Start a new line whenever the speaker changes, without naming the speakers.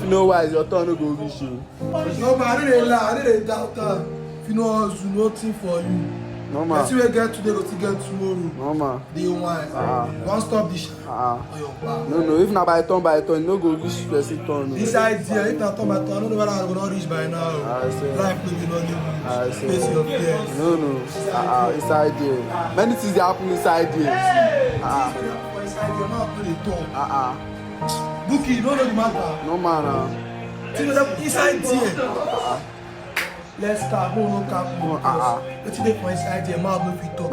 you know wise, your turn no go reach you.
No man, I don't lie, I don't doubt her. If you know hustle, nothing for you.
No man.
Person wey get today go still get tomorrow.
No man.
Day one. Don't stop this shit. On your back.
No, if na by turn, you no go reach person turn.
This idea, if na turn by turn, I don't know whether I go not reach by now.
I see.
Life will be not give face your fears.
No. Inside there. Many things dey happen inside there.
Inside your mouth no dey talk. Bookie, you don't know the matter.
No man.
Inside there. Let's start, go no cap. Wetin dey for inside there, mouth no fit talk.